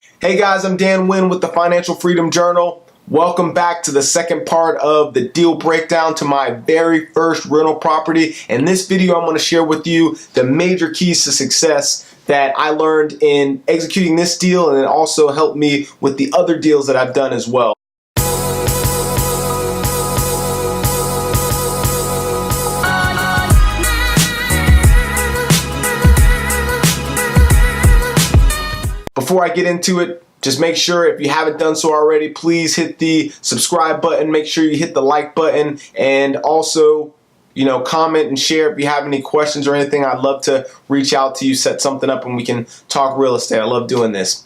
Hey guys, I'm Dan Wynn with the Financial Freedom Journal. Welcome back to the second part of the deal breakdown to my very first rental property. In this video, I'm going to share with you the major keys to success that I learned in executing this deal, and it also helped me with the other deals that I've done as well. Before I get into it, just make sure, if you haven't done so already, please hit the subscribe button. Make sure you hit the like button, and also, comment and share if you have any questions or anything. I'd love to reach out to you, set something up, and we can talk real estate. I love doing this.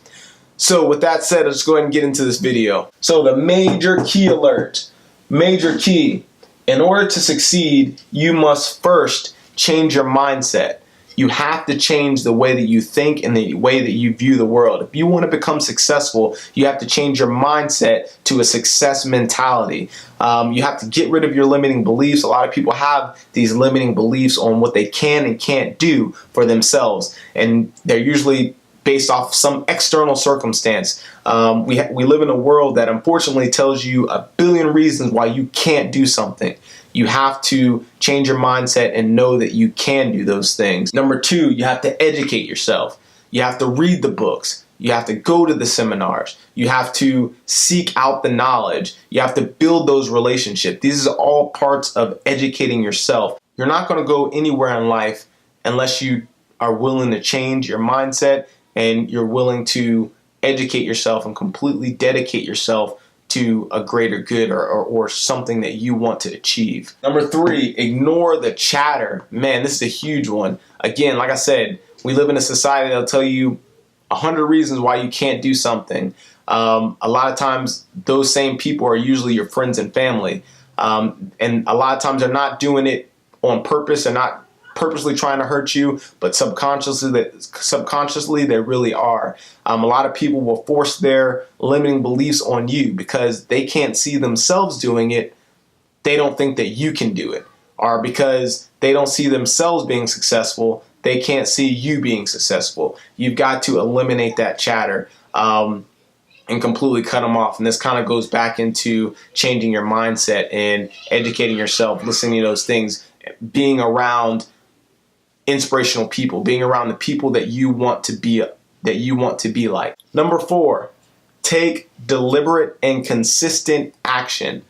So with that said, let's go ahead and get into this video. So the major key alert, major key. In order to succeed, you must first change your mindset. You have to change the way that you think and the way that you view the world. If you want to become successful, you have to change your mindset to a success mentality. You have to get rid of your limiting beliefs. A lot of people have these limiting beliefs on what they can and can't do for themselves, and they're usually based off some external circumstance. We live in a world that unfortunately tells you a billion reasons why you can't do something. You have to change your mindset and know that you can do those things. Number two, you have to educate yourself. You have to read the books. You have to go to the seminars. You have to seek out the knowledge. You have to build those relationships. These are all parts of educating yourself. You're not going to go anywhere in life unless you are willing to change your mindset and you're willing to educate yourself and completely dedicate yourself to a greater good or something that you want to achieve. Number three, ignore the chatter. Man, this is a huge one. Again, like I said, we live in a society that'll tell you 100 reasons why you can't do something. A lot of times, those same people are usually your friends and family. And a lot of times they're not doing it on purpose. They're not purposely trying to hurt you, but subconsciously they really are. A lot of people will force their limiting beliefs on you because they can't see themselves doing it. They don't think that you can do it, or because they don't see themselves being successful, they can't see you being successful. You've got to eliminate that chatter and completely cut them off. And this kind of goes back into changing your mindset and educating yourself, listening to those things, being around inspirational people, being around the people that you want to be like. Number four, take deliberate and consistent action.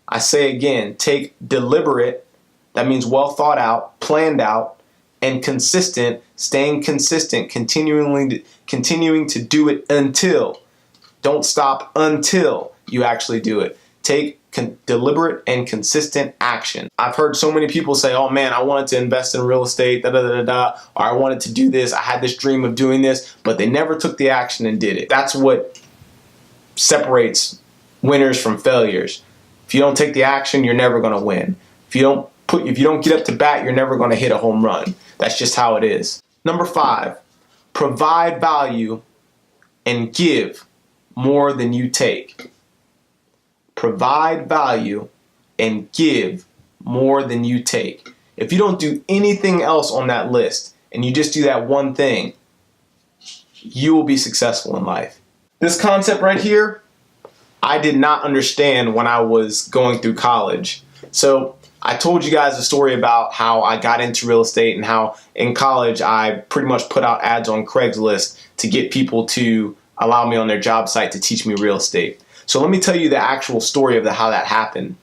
I say again, take deliberate, that means well thought out, planned out, and consistent, staying consistent, continuing to do it until, don't stop until you actually do it. Take deliberate and consistent action. I've heard so many people say, oh man, I wanted to invest in real estate, or I wanted to do this, I had this dream of doing this, but they never took the action and did it. That's what separates winners from failures. If you don't take the action, you're never going to win. If you don't get up to bat, you're never going to hit a home run. That's just how it is. Number five, provide value and give more than you take. Provide value and give more than you take. If you don't do anything else on that list and you just do that one thing, you will be successful in life. This concept right here, I did not understand when I was going through college. So I told you guys a story about how I got into real estate and how in college I pretty much put out ads on Craigslist to get people to allow me on their job site to teach me real estate. So let me tell you the actual story of how that happened.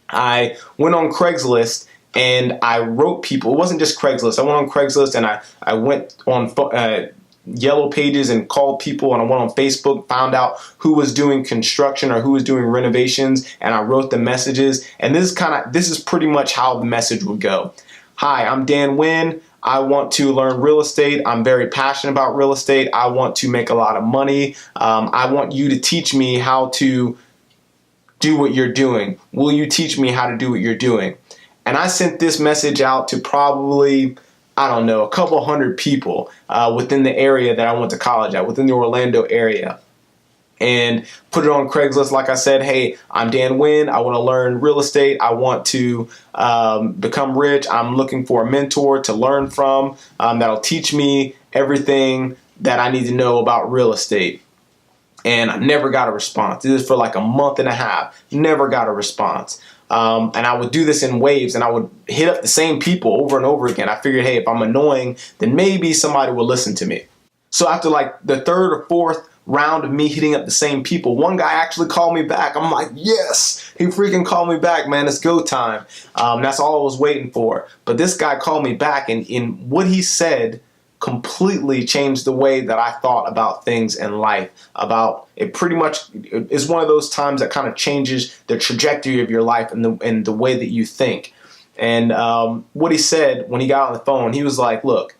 I went on Craigslist and I wrote people. It wasn't just Craigslist. I went on Craigslist and I went on Yellow Pages and called people, and I went on Facebook, found out who was doing construction or who was doing renovations, and I wrote the messages. And this is pretty much how the message would go. Hi, I'm Dan Wynn. I want to learn real estate. I'm very passionate about real estate. I want to make a lot of money. I want you to teach me how to do what you're doing. Will you teach me how to do what you're doing? And I sent this message out to probably, I don't know, a couple hundred people within the area that I went to college at, within the Orlando area. And put it on Craigslist. Like I said, hey, I'm Dan Wynn. I want to learn real estate. I want to become rich. I'm looking for a mentor to learn from that'll teach me everything that I need to know about real estate. And I never got a response. This is for like a month and a half. Never got a response. And I would do this in waves, and I would hit up the same people over and over again. I figured, hey, if I'm annoying, then maybe somebody will listen to me. So after like the third or fourth round of me hitting up the same people, one guy actually called me back. I'm like, yes, he freaking called me back, man. It's go time. That's all I was waiting for. But this guy called me back, and in what he said completely changed the way that I thought about things in life. About it, pretty much is one of those times that kind of changes the trajectory of your life and the way that you think. And what he said when he got on the phone, he was like, look,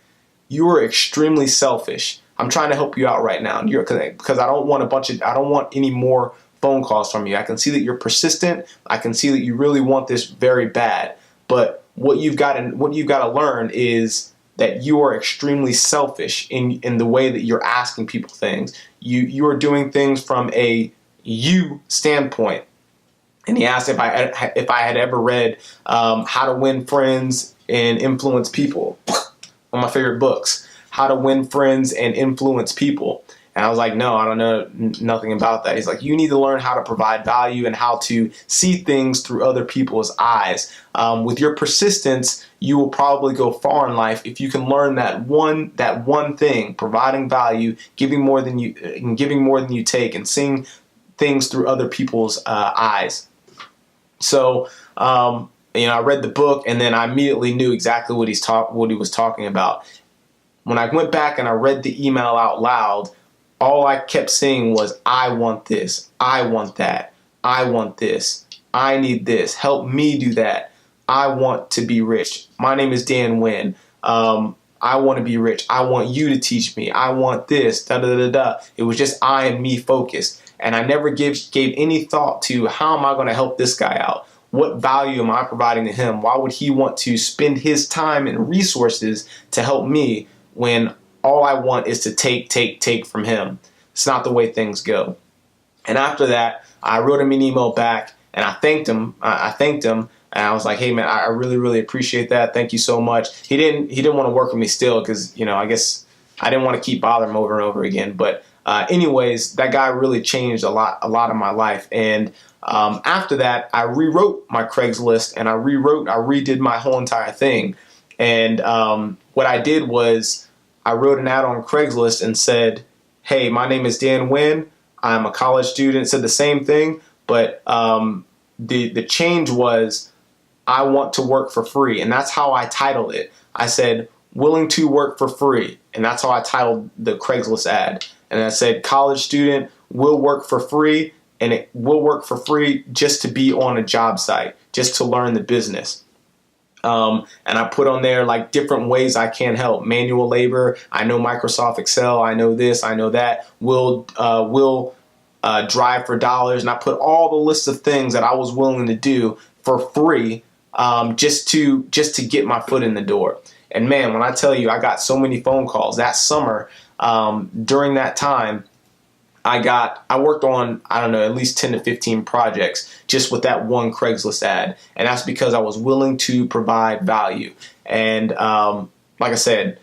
you are extremely selfish. I'm trying to help you out right now, because I don't want any more phone calls from you. I can see that you're persistent. I can see that you really want this very bad. But what you've got to learn is that you are extremely selfish in the way that you're asking people things. You are doing things from a you standpoint. And he asked if I had ever read How to Win Friends and Influence People, one of my favorite books. How to Win Friends and Influence People. And I was like, no, I don't know nothing about that. He's like, you need to learn how to provide value and how to see things through other people's eyes. With your persistence, you will probably go far in life if you can learn that one thing: providing value, giving more than you take, and seeing things through other people's eyes. So, I read the book, and then I immediately knew exactly what he was talking about. When I went back and I read the email out loud, all I kept saying was, I want this, I want that, I want this, I need this, help me do that, I want to be rich. My name is Dan Wynn. I want to be rich. I want you to teach me. I want this, da da da da. It was just I and me focused. And I never gave any thought to how am I going to help this guy out? What value am I providing to him? Why would he want to spend his time and resources to help me when all I want is to take from him? It's not the way things go. And after that, I wrote him an email back, and I thanked him. And I was like, hey man, I really, really appreciate that. Thank you so much. He didn't want to work with me still because, I guess I didn't want to keep bothering him over and over again. But anyways, that guy really changed a lot of my life. And after that, I rewrote my Craigslist, and I redid my whole entire thing. And what I did was I wrote an ad on Craigslist and said, hey, my name is Dan Wynn. I'm a college student. It said the same thing, but the change was I want to work for free. And that's how I titled it. I said, willing to work for free. And that's how I titled the Craigslist ad. And I said, college student will work for free, and it will work for free just to be on a job site, just to learn the business. And I put on there like different ways I can help. Manual labor. I know Microsoft Excel. I know this. I know that. Will drive for dollars. And I put all the lists of things that I was willing to do for free, just to get my foot in the door. And man, when I tell you, I got so many phone calls that summer. During that time, I worked on, I don't know, at least 10 to 15 projects just with that one Craigslist ad. And that's because I was willing to provide value. And like I said,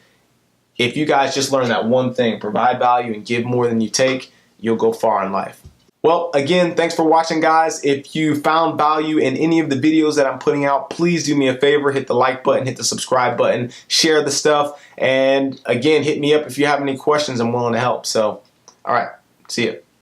if you guys just learn that one thing, provide value and give more than you take, you'll go far in life. Well, again, thanks for watching, guys. If you found value in any of the videos that I'm putting out, please do me a favor, hit the like button, hit the subscribe button, share the stuff. And again, hit me up if you have any questions. I'm willing to help. So, all right. See you.